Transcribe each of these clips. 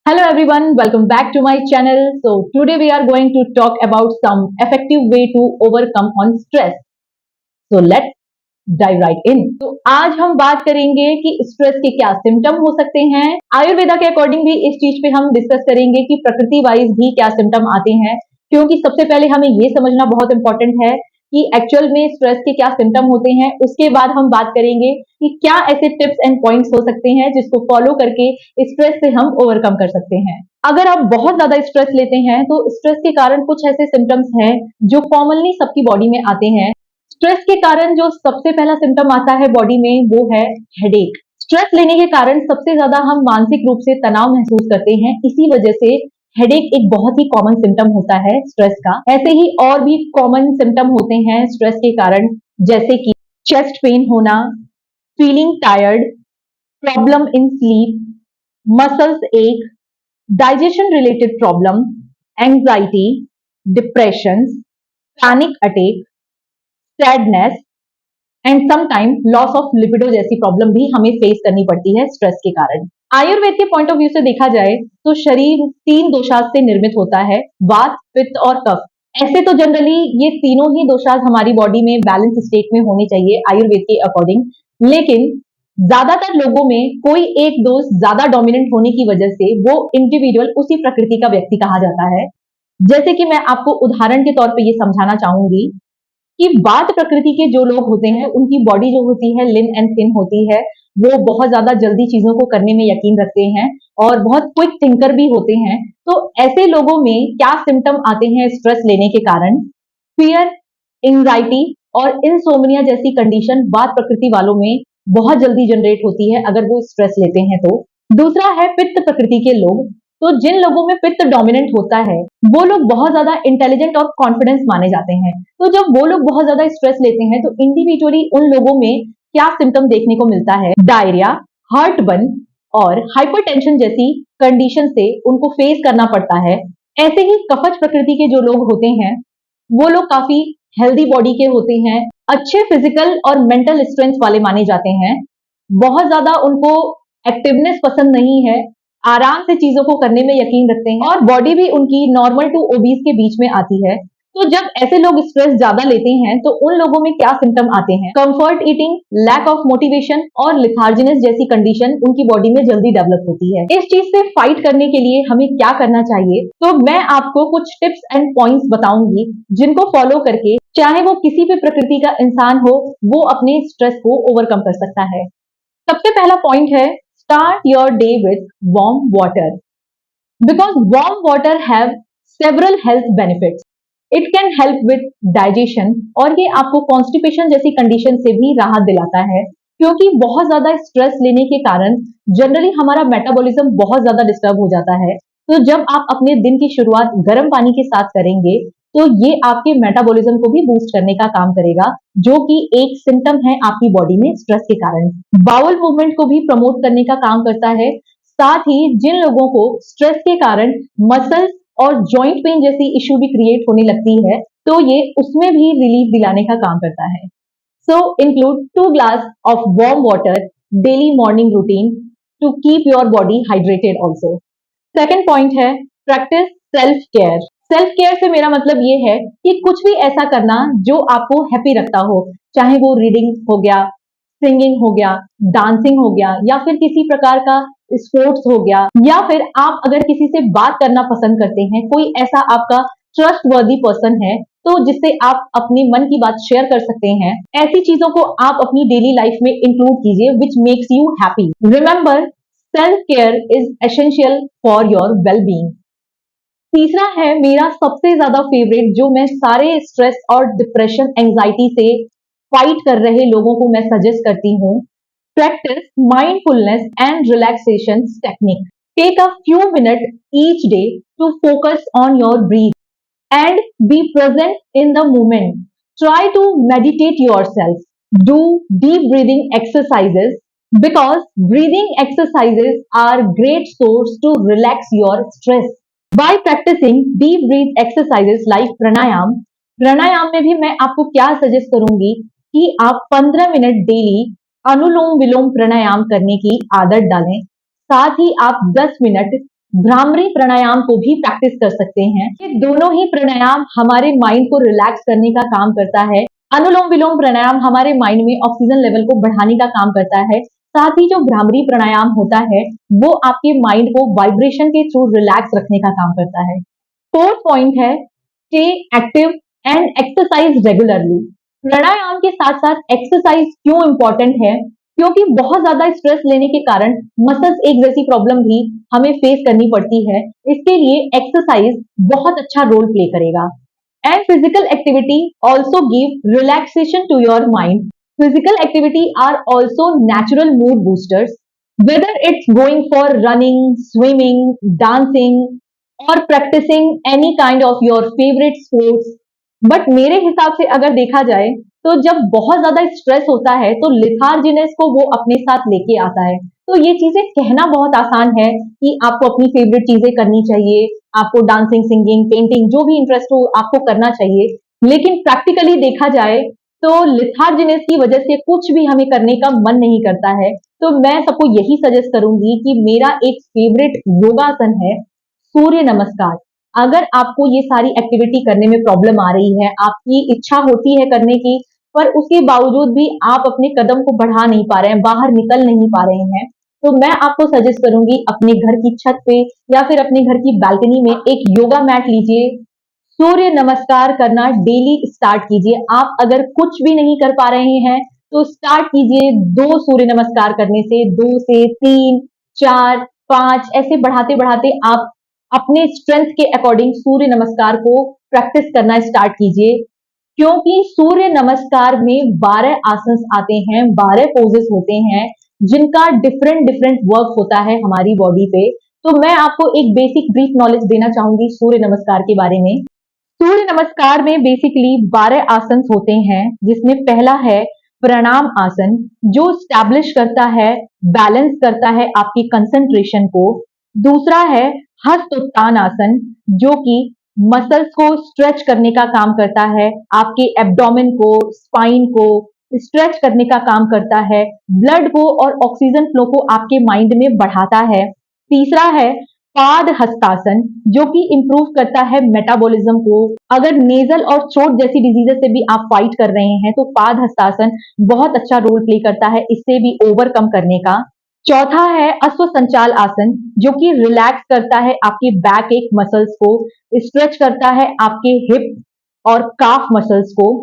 Hello everyone, welcome back to my channel. So today we are going to talk about some effective way to overcome on stress. So let's dive right in. तो आज हम बात करेंगे कि stress के क्या symptom हो सकते हैं। आयुर्वेदा के अकॉर्डिंग भी इस चीज पे हम डिस्कस करेंगे कि प्रकृति वाइज भी क्या सिम्टम आते हैं, क्योंकि सबसे पहले हमें ये समझना बहुत इंपॉर्टेंट है कि एक्चुअल में स्ट्रेस के क्या सिम्टम होते हैं। उसके बाद हम बात करेंगे कि क्या ऐसे टिप्स एंड पॉइंट्स हो सकते हैं जिसको फॉलो करके स्ट्रेस से हम ओवरकम कर सकते हैं। अगर आप बहुत ज्यादा स्ट्रेस लेते हैं तो स्ट्रेस के कारण कुछ ऐसे सिम्टम्स हैं जो कॉमनली सबकी बॉडी में आते हैं। स्ट्रेस के कारण जो सबसे पहला सिम्टम आता है बॉडी में वो है हेडेक। स्ट्रेस लेने के कारण सबसे ज्यादा हम मानसिक रूप से तनाव महसूस करते हैं, इसी वजह से हेडेक एक बहुत ही कॉमन सिम्टम होता है स्ट्रेस का। ऐसे ही और भी कॉमन सिम्टम होते हैं स्ट्रेस के कारण, जैसे कि चेस्ट पेन होना, feeling tired, problem in sleep, muscles ache, digestion related problem, anxiety, depression, panic attack, sadness and sometime loss of libido जैसी प्रॉब्लम भी हमें फेस करनी पड़ती है स्ट्रेस के कारण। आयुर्वेद के पॉइंट ऑफ व्यू से देखा जाए तो शरीर 3 दोषाज से निर्मित होता है, वात, पित्त और कफ। ऐसे तो जनरली ये तीनों ही दोषाज हमारी बॉडी में बैलेंस स्टेट में होने चाहिए आयुर्वेद के अकॉर्डिंग, लेकिन ज्यादातर लोगों में कोई एक दोष ज्यादा डोमिनेंट होने की वजह से वो इंडिविजुअल उसी प्रकृति का व्यक्ति कहा जाता है। जैसे कि मैं आपको उदाहरण के तौर पे ये समझाना चाहूंगी कि वात प्रकृति के जो लोग होते हैं उनकी बॉडी जो होती है लिन एंड थिन होती है, वो बहुत ज्यादा जल्दी चीजों को करने में यकीन रखते हैं और बहुत क्विक थिंकर भी होते हैं। तो ऐसे लोगों में क्या सिम्टम आते हैं स्ट्रेस लेने के कारण? फियर, एंजाइटी और इंसोम्निया जैसी कंडीशन वात प्रकृति वालों में बहुत जल्दी जनरेट होती है अगर वो स्ट्रेस लेते हैं तो। दूसरा है पित्त प्रकृति के लोग। तो जिन लोगों में पित्त डोमिनेंट होता है वो लोग बहुत ज्यादा इंटेलिजेंट और कॉन्फिडेंस माने जाते हैं। तो जब वो लोग बहुत ज्यादा स्ट्रेस लेते हैं तो इंडिविजुअली उन लोगों में क्या सिम्टम देखने को मिलता है? डायरिया, हार्टबर्न और हाइपरटेंशन जैसी कंडीशन से उनको फेस करना पड़ता है। ऐसे ही कफज प्रकृति के जो लोग होते हैं वो लोग काफी हेल्दी बॉडी के होते हैं, अच्छे फिजिकल और मेंटल स्ट्रेंथ वाले माने जाते हैं। बहुत ज्यादा उनको एक्टिवनेस पसंद नहीं है, आराम से चीजों को करने में यकीन रखते हैं और बॉडी भी उनकी नॉर्मल टू ओबीस के बीच में आती है। तो जब ऐसे लोग स्ट्रेस ज्यादा लेते हैं तो उन लोगों में क्या सिम्टम आते हैं? Comfort eating, lack of motivation और लिथार्जिनेस जैसी कंडीशन उनकी बॉडी में जल्दी डेवलप होती है। इस चीज से फाइट करने के लिए हमें क्या करना चाहिए? तो मैं आपको कुछ टिप्स एंड पॉइंट्स बताऊंगी जिनको फॉलो करके चाहे वो किसी भी प्रकृति का इंसान हो, वो अपने स्ट्रेस को ओवरकम कर सकता है। सबसे पहला पॉइंट है, start your day with warm water because warm water have several health benefits. It can help with digestion और ये आपको कॉन्स्टिपेशन जैसी कंडीशन से भी राहत दिलाता है, क्योंकि बहुत ज्यादा स्ट्रेस लेने के कारण जनरली हमारा मेटाबॉलिज्म बहुत ज्यादा डिस्टर्ब हो जाता है। तो जब आप अपने दिन की शुरुआत गर्म पानी के साथ करेंगे तो ये आपके मेटाबॉलिज्म को भी बूस्ट करने का काम करेगा, जो कि एक सिम्टम है आपकी बॉडी में स्ट्रेस के कारण। बाउल मूवमेंट को भी प्रमोट करने का काम करता है। साथ ही जिन लोगों को स्ट्रेस के कारण मसल्स और जॉइंट पेन जैसी इश्यू भी क्रिएट होने लगती है तो ये उसमें भी रिलीफ दिलाने का काम करता है। So include 2 glass of warm water daily morning routine to keep your body hydrated also. Second point है, practice self care. Self care से मेरा मतलब ये है कि कुछ भी ऐसा करना जो आपको हैप्पी रखता हो, चाहे वो रीडिंग हो गया, सिंगिंग हो गया, डांसिंग हो गया, या फिर किसी प्रकार का स्पोर्ट्स हो गया, या फिर आप अगर किसी से बात करना पसंद करते हैं, कोई ऐसा आपका ट्रस्टवर्दी पर्सन है तो जिससे आप अपने मन की बात शेयर कर सकते हैं, ऐसी चीजों को आप अपनी डेली लाइफ में इंक्लूड कीजिए which makes you happy. Remember, self care is essential for your well being. तीसरा है मेरा सबसे ज्यादा फेवरेट, जो मैं सारे स्ट्रेस और डिप्रेशन एंजाइटी से फाइट कर रहे लोगों को मैं सजेस्ट करती हूँ, practice mindfulness and relaxation technique. Take a few minute each day to focus on your breath and be present in the moment. Try to meditate yourself, do deep breathing exercises because breathing exercises are great source to relax your stress. By practicing deep breath exercises like प्राणायाम में भी मैं आपको क्या suggest करूंगी कि आप 15 minute daily अनुलोम विलोम प्राणायाम करने की आदत डालें। साथ ही आप 10 मिनट भ्रामरी प्राणायाम को भी प्रैक्टिस कर सकते हैं। ये दोनों ही प्राणायाम हमारे माइंड को रिलैक्स करने का काम करता है। अनुलोम विलोम प्राणायाम हमारे माइंड में ऑक्सीजन लेवल को बढ़ाने का काम करता है। साथ ही जो भ्रामरी प्राणायाम होता है वो आपके माइंड को वाइब्रेशन के थ्रू रिलैक्स रखने का काम करता है। फोर्थ पॉइंट है stay active and exercise regularly. Pranayama के साथ साथ एक्सरसाइज क्यों इंपॉर्टेंट है? क्योंकि बहुत ज्यादा स्ट्रेस लेने के कारण मसल्स एक जैसी प्रॉब्लम भी हमें फेस करनी पड़ती है। इसके लिए एक्सरसाइज बहुत अच्छा रोल प्ले करेगा। And physical activity also give relaxation to your mind. Physical activity are also natural mood boosters, whether it's going for running, swimming, dancing और practising any kind of your favourite sports. But मेरे हिसाब से अगर देखा जाए तो जब बहुत ज्यादा स्ट्रेस होता है तो लिथार्जीनेस को वो अपने साथ लेके आता है। तो ये चीजें कहना बहुत आसान है कि आपको अपनी फेवरेट चीजें करनी चाहिए, आपको डांसिंग, सिंगिंग, पेंटिंग जो भी इंटरेस्ट हो आपको करना चाहिए, लेकिन प्रैक्टिकली देखा जाए तो लिथार्जीनेस की वजह से कुछ भी हमें करने का मन नहीं करता है। तो मैं सबको यही सजेस्ट करूंगी कि मेरा एक फेवरेट योगासन है सूर्य नमस्कार। अगर आपको ये सारी एक्टिविटी करने में प्रॉब्लम आ रही है, आपकी इच्छा होती है करने की, पर उसके बावजूद भी आप अपने कदम को बढ़ा नहीं पा रहे हैं, बाहर निकल नहीं पा रहे हैं, तो मैं आपको सजेस्ट करूंगी अपने घर की छत पे या फिर अपने घर की बालकनी में एक योगा मैट लीजिए, सूर्य नमस्कार करना डेली स्टार्ट कीजिए। आप अगर कुछ भी नहीं कर पा रहे हैं तो स्टार्ट कीजिए 2 सूर्य नमस्कार करने से, 2 से 3, 4, 5 ऐसे बढ़ाते बढ़ाते आप अपने स्ट्रेंथ के अकॉर्डिंग सूर्य नमस्कार को प्रैक्टिस करना स्टार्ट कीजिए। क्योंकि सूर्य नमस्कार में 12 आसन आते हैं, 12 पोजेस होते हैं जिनका डिफरेंट डिफरेंट वर्क होता है हमारी बॉडी पे। तो मैं आपको एक बेसिक ब्रीफ नॉलेज देना चाहूंगी सूर्य नमस्कार के बारे में। सूर्य नमस्कार में बेसिकली 12 आसन होते हैं, जिसमें पहला है प्रणाम आसन जो स्टैब्लिश करता है, बैलेंस करता है आपकी कंसंट्रेशन को। दूसरा है हस्त उत्तान आसन जो कि मसल्स को स्ट्रेच करने का काम करता है, आपके एब्डोमेन को, स्पाइन को स्ट्रेच करने का काम करता है, ब्लड को और ऑक्सीजन फ्लो को आपके माइंड में बढ़ाता है। तीसरा है पाद हस्तासन जो कि इंप्रूव करता है मेटाबॉलिज्म को। अगर नेजल और थ्रोट जैसी डिजीजेस से भी आप फाइट कर रहे हैं तो पाद हस्तासन बहुत अच्छा रोल प्ले करता है इससे भी ओवरकम करने का। चौथा है अश्व संचाल आसन जो कि रिलैक्स करता है आपके बैक एक मसल्स को, स्ट्रेच करता है आपके हिप और काफ मसल्स को।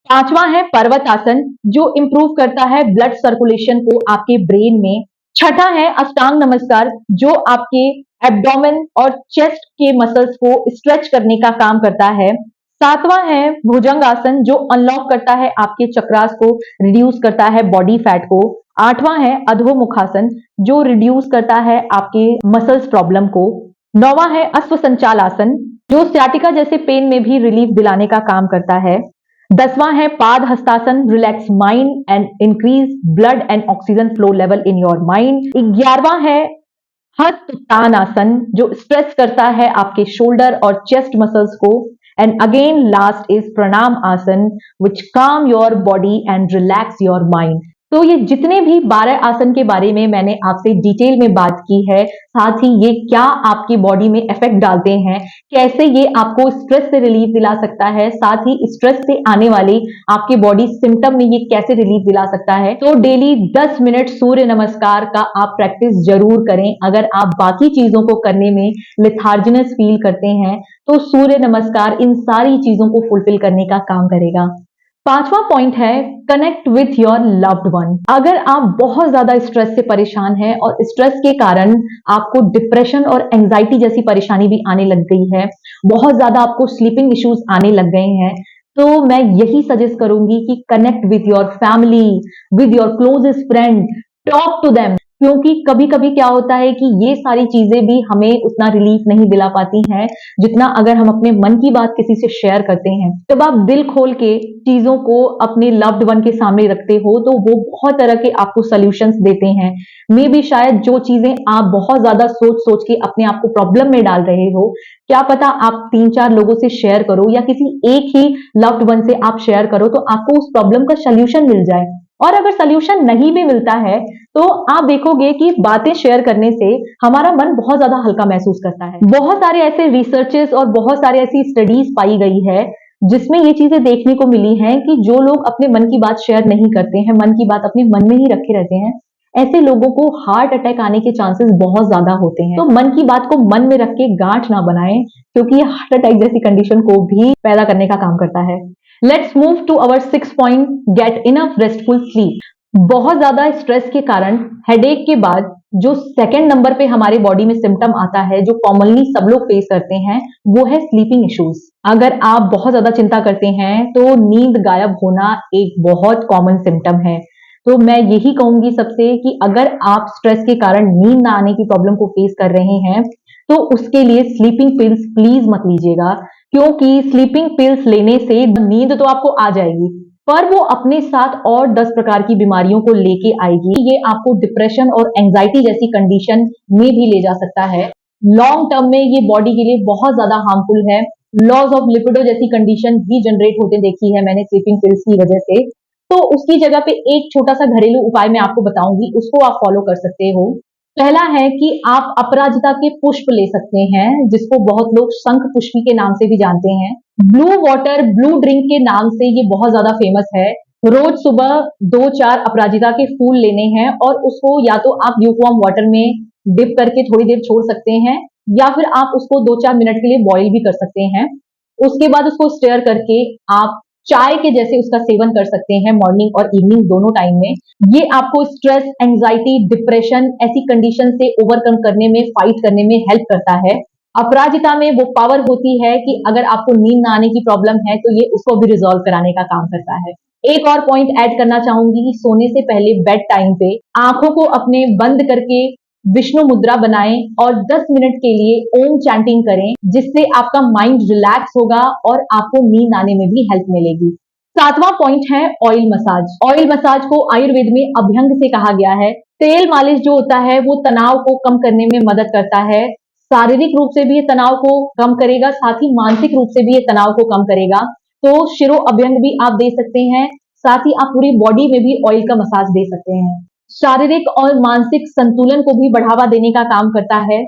पांचवा है पर्वत आसन जो इंप्रूव करता है ब्लड सर्कुलेशन को आपके ब्रेन में। छठा है अष्टांग नमस्कार जो आपके एब्डोमेन और चेस्ट के मसल्स को स्ट्रेच करने का काम करता है। सातवां है भुजंग आसन जो अनलॉक करता है आपके चक्रास को, रिड्यूस करता है बॉडी फैट को। आठवां है अधोमुखासन जो रिड्यूस करता है आपके मसल्स प्रॉब्लम को। नौवां है अश्व संचाल आसन जो सियाटिका जैसे पेन में भी रिलीफ दिलाने का काम करता है। 10वां है Pada Hastasana, relax mind and increase blood and oxygen flow level in your mind. 11वां है हस्त उत्तान आसन जो स्ट्रेच करता है आपके शोल्डर और चेस्ट मसल्स को। And again last is Pranam Asana which calm your body and relax your mind. तो ये जितने भी 12 आसन के बारे में मैंने आपसे डिटेल में बात की है, साथ ही ये क्या आपकी बॉडी में इफेक्ट डालते हैं, कैसे ये आपको स्ट्रेस से रिलीफ दिला सकता है, साथ ही स्ट्रेस से आने वाली आपकी बॉडी सिम्टम में ये कैसे रिलीफ दिला सकता है। तो डेली 10 मिनट सूर्य नमस्कार का आप प्रैक्टिस जरूर करें। अगर आप बाकी चीजों को करने में लिथार्जिनस फील करते हैं तो सूर्य नमस्कार इन सारी चीजों को फुलफिल करने का काम करेगा। 5वां पॉइंट है connect with your loved one. अगर आप बहुत ज्यादा स्ट्रेस से परेशान हैं और स्ट्रेस के कारण आपको डिप्रेशन और एंजाइटी जैसी परेशानी भी आने लग गई है, बहुत ज्यादा आपको स्लीपिंग इश्यूज आने लग गए हैं, तो मैं यही सजेस्ट करूंगी कि connect with your family, with your closest friend, talk to them. क्योंकि कभी कभी क्या होता है कि ये सारी चीजें भी हमें उतना रिलीफ नहीं दिला पाती हैं जितना अगर हम अपने मन की बात किसी से शेयर करते हैं। जब आप दिल खोल के चीजों को अपने लव्ड वन के सामने रखते हो तो वो बहुत तरह के आपको सॉल्यूशंस देते हैं। मे बी शायद जो चीजें आप बहुत ज्यादा सोच सोच के अपने आप को प्रॉब्लम में डाल रहे हो, क्या पता आप 3-4 लोगों से शेयर करो या किसी एक ही लव्ड वन से आप शेयर करो तो आपको उस प्रॉब्लम का सॉल्यूशन मिल जाए। और अगर सॉल्यूशन नहीं भी मिलता है तो आप देखोगे कि बातें शेयर करने से हमारा मन बहुत ज्यादा हल्का महसूस करता है। बहुत सारे ऐसे रिसर्चेस और बहुत सारे ऐसी स्टडीज पाई गई है जिसमें ये चीजें देखने को मिली हैं कि जो लोग अपने मन की बात शेयर नहीं करते हैं, मन की बात अपने मन में ही रखे रहते हैं, ऐसे लोगों को हार्ट अटैक आने के चांसेस बहुत ज्यादा होते हैं। तो मन की बात को मन में रख के गांठ ना बनाएं, क्योंकि ये हार्ट अटैक जैसी कंडीशन को भी पैदा करने का काम करता है। Let's move to our 6 point, get enough restful sleep. बहुत ज्यादा स्ट्रेस के कारण हेडेक के बाद जो सेकंड नंबर पे हमारे बॉडी में सिम्टम आता है, जो कॉमनली सब लोग फेस करते हैं, वो है स्लीपिंग इश्यूज। अगर आप बहुत ज्यादा चिंता करते हैं तो नींद गायब होना एक बहुत कॉमन सिम्टम है। तो मैं यही कहूंगी सबसे कि अगर आप स्ट्रेस के कारण नींद ना आने की प्रॉब्लम को फेस कर रहे हैं तो उसके लिए स्लीपिंग पिल्स प्लीज मत लीजिएगा, क्योंकि स्लीपिंग पिल्स लेने से नींद तो आपको आ जाएगी पर वो अपने साथ और 10 प्रकार की बीमारियों को लेके आएगी। ये आपको डिप्रेशन और एंजाइटी जैसी कंडीशन में भी ले जा सकता है। लॉन्ग टर्म में ये बॉडी के लिए बहुत ज्यादा हार्मफुल है। लॉस ऑफ लिपिडो जैसी कंडीशन भी जनरेट होते देखी है मैंने स्लीपिंग पिल्स की वजह से। तो उसकी जगह पे एक छोटा सा घरेलू उपाय मैं आपको बताऊंगी, उसको आप फॉलो कर सकते हो। पहला है कि आप अपराजिता के पुष्प ले सकते हैं, जिसको बहुत लोग शंख पुष्पी के नाम से भी जानते हैं। ब्लू वाटर, ब्लू ड्रिंक के नाम से ये बहुत ज्यादा फेमस है। रोज सुबह 2-4 अपराजिता के फूल लेने हैं और उसको या तो आप ल्यूकवार्म वाटर में डिप करके थोड़ी देर छोड़ सकते हैं, या फिर आप उसको 2-4 मिनट के लिए बॉईल भी कर सकते हैं। उसके बाद उसको स्टेयर करके आप चाय के जैसे उसका सेवन कर सकते हैं मॉर्निंग और इवनिंग दोनों टाइम में। ये आपको स्ट्रेस, एंजाइटी, डिप्रेशन ऐसी कंडीशन से ओवरकम करने में, फाइट करने में हेल्प करता है। अपराजिता में वो पावर होती है कि अगर आपको नींद ना आने की प्रॉब्लम है तो ये उसको भी रिजॉल्व कराने का काम करता है। एक और पॉइंट ऐड करना चाहूंगी कि सोने से पहले बेड टाइम पे आंखों को अपने बंद करके विष्णु मुद्रा बनाएं और 10 मिनट के लिए ओम चैंटिंग करें, जिससे आपका माइंड रिलैक्स होगा और आपको नींद आने में भी हेल्प मिलेगी। 7वां पॉइंट है ऑयल मसाज। ऑयल मसाज को आयुर्वेद में अभ्यंग से कहा गया है। तेल मालिश जो होता है वो तनाव को कम करने में मदद करता है। शारीरिक रूप से भी ये तनाव को कम करेगा, साथ ही मानसिक रूप से भी ये तनाव को कम करेगा। तो शिरो अभ्यंग भी आप दे सकते हैं, साथ ही आप पूरी बॉडी में भी ऑयल का मसाज दे सकते हैं। शारीरिक और मानसिक संतुलन को भी बढ़ावा देने का काम करता है।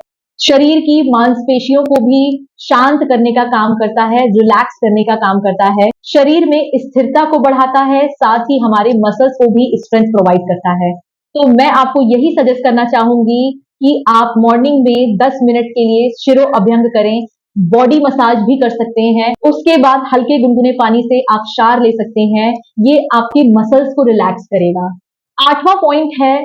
शरीर की मांसपेशियों को भी शांत करने का काम करता है, रिलैक्स करने का काम करता है। शरीर में स्थिरता को बढ़ाता है, साथ ही हमारे मसल्स को भी स्ट्रेंथ प्रोवाइड करता है। तो मैं आपको यही सजेस्ट करना चाहूंगी कि आप मॉर्निंग में 10 मिनट के लिए शिरो अभ्यंग करें, बॉडी मसाज भी कर सकते हैं। उसके बाद हल्के गुनगुने पानी से आप शावर ले सकते हैं। ये आपके मसल्स को रिलैक्स करेगा। 8वां पॉइंट है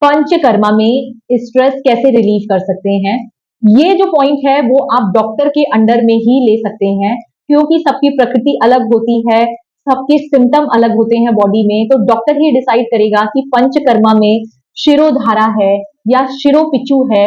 पंचकर्मा में स्ट्रेस कैसे रिलीव कर सकते हैं। ये जो पॉइंट है वो आप डॉक्टर के अंडर में ही ले सकते हैं, क्योंकि सबकी प्रकृति अलग होती है, सबके सिम्टम अलग होते हैं बॉडी में। तो डॉक्टर ही डिसाइड करेगा कि पंचकर्मा में शिरोधारा है या शिरोपिचू है,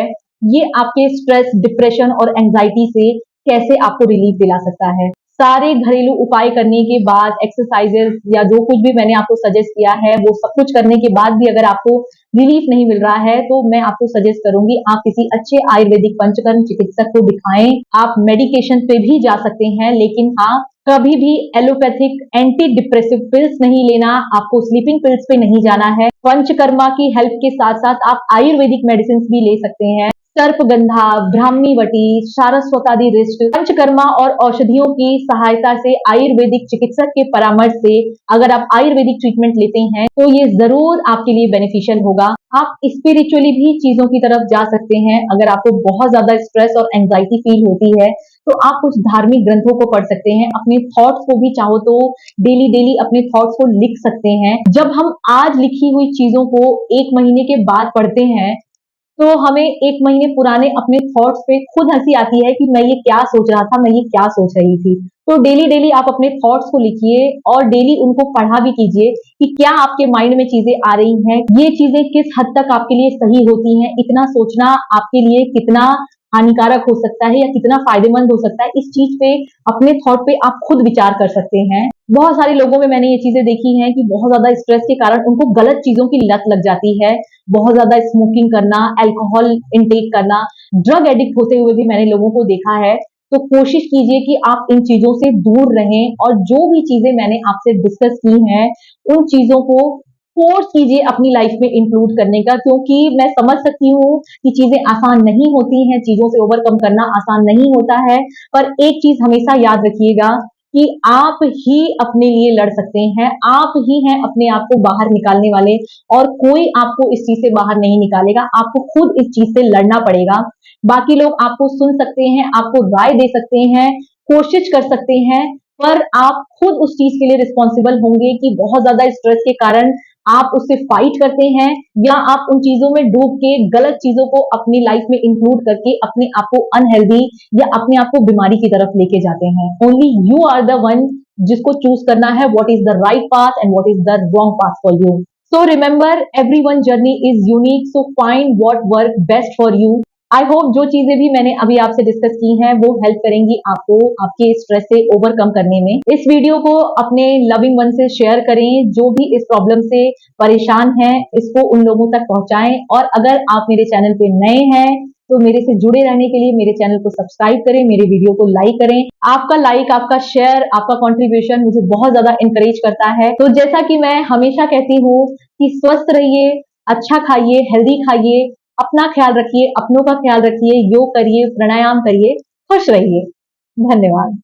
ये आपके स्ट्रेस, डिप्रेशन और एंजाइटी से कैसे आपको रिलीफ दिला सकता है। सारे घरेलू उपाय करने के बाद, एक्सरसाइजेस या जो कुछ भी मैंने आपको सजेस्ट किया है वो सब कुछ करने के बाद भी अगर आपको रिलीफ नहीं मिल रहा है तो मैं आपको सजेस्ट करूंगी आप किसी अच्छे आयुर्वेदिक पंचकर्म चिकित्सक को दिखाएं। आप मेडिकेशन पे भी जा सकते हैं, लेकिन हाँ, कभी भी एलोपैथिक एंटी डिप्रेसिव पिल्स नहीं लेना, आपको स्लीपिंग पिल्स पे नहीं जाना है। पंचकर्मा की हेल्प के साथ साथ आप आयुर्वेदिक मेडिसिन भी ले सकते हैं। सर्पगंधा, ब्राह्मी वटी, सारस्वतादि रिष्ट, पंचकर्मा और औषधियों की सहायता से, आयुर्वेदिक चिकित्सक के परामर्श से अगर आप आयुर्वेदिक ट्रीटमेंट लेते हैं तो ये जरूर आपके लिए बेनिफिशियल होगा। आप स्पिरिचुअली भी चीजों की तरफ जा सकते हैं। अगर आपको बहुत ज्यादा स्ट्रेस और एंजाइटी फील होती है तो आप कुछ धार्मिक ग्रंथों को पढ़ सकते हैं। अपने थॉट्स को भी चाहो तो डेली डेली अपने थॉट्स को लिख सकते हैं। जब हम आज लिखी हुई चीजों को 1 महीने के बाद पढ़ते हैं तो हमें 1 महीने पुराने अपने थॉट्स पे खुद हंसी आती है कि मैं ये क्या सोच रहा था, मैं ये क्या सोच रही थी। तो डेली डेली आप अपने थॉट्स को लिखिए और डेली उनको पढ़ा भी कीजिए कि क्या आपके माइंड में चीजें आ रही हैं, ये चीजें किस हद तक आपके लिए सही होती हैं, इतना सोचना आपके लिए कितना हानिकारक हो सकता है या कितना फायदेमंद हो सकता है। इस चीज पे, अपने थॉट पे आप खुद विचार कर सकते हैं। बहुत सारे लोगों में मैंने ये चीजें देखी हैं कि बहुत ज्यादा स्ट्रेस के कारण उनको गलत चीजों की लत लग जाती है। बहुत ज्यादा स्मोकिंग करना, अल्कोहल इंटेक करना, ड्रग एडिक्ट होते हुए भी मैंने लोगों को देखा है। तो कोशिश कीजिए कि आप इन चीजों से दूर रहें और जो भी चीजें मैंने आपसे डिस्कस की हैं उन चीजों को फोर्स कीजिए अपनी लाइफ में इंक्लूड करने का, क्योंकि मैं समझ सकती हूँ कि चीजें आसान नहीं होती हैं, चीजों से ओवरकम करना आसान नहीं होता है। पर एक चीज हमेशा याद रखिएगा कि आप ही अपने लिए लड़ सकते हैं, आप ही हैं अपने आप को बाहर निकालने वाले, और कोई आपको इस चीज से बाहर नहीं निकालेगा। आपको खुद इस चीज से लड़ना पड़ेगा। बाकी लोग आपको सुन सकते हैं, आपको राय दे सकते हैं, कोशिश कर सकते हैं, पर आप खुद उस चीज के लिए रिस्पॉन्सिबल होंगे कि बहुत ज्यादा स्ट्रेस के कारण आप उससे फाइट करते हैं, या आप उन चीजों में डूब के गलत चीजों को अपनी लाइफ में इंक्लूड करके अपने आप को अनहेल्दी या अपने आप को बीमारी की तरफ लेके जाते हैं। Only you are the one जिसको चूज करना है what is the right path and what is the wrong path for you. So remember, everyone journey is unique, so find what work best for you. I hope जो चीजें भी मैंने अभी आपसे discuss की हैं वो हेल्प करेंगी आपको आपके स्ट्रेस से ओवरकम करने में। इस वीडियो को अपने लविंग वन से शेयर करें, जो भी इस प्रॉब्लम से परेशान हैं इसको उन लोगों तक पहुंचाएं। और अगर आप मेरे चैनल पे नए हैं तो मेरे से जुड़े रहने के लिए मेरे चैनल को सब्सक्राइब करें, मेरे वीडियो को लाइक करें। आपका लाइक, आपका शेयर, आपका कंट्रीब्यूशन मुझे बहुत ज्यादा इंकरेज करता है। तो जैसा कि मैं हमेशा कहती हूँ कि स्वस्थ रहिए, अच्छा खाइए, हेल्दी खाइए, अपना ख्याल रखिए, अपनों का ख्याल रखिए, योग करिए, प्राणायाम करिए, खुश रहिए। धन्यवाद।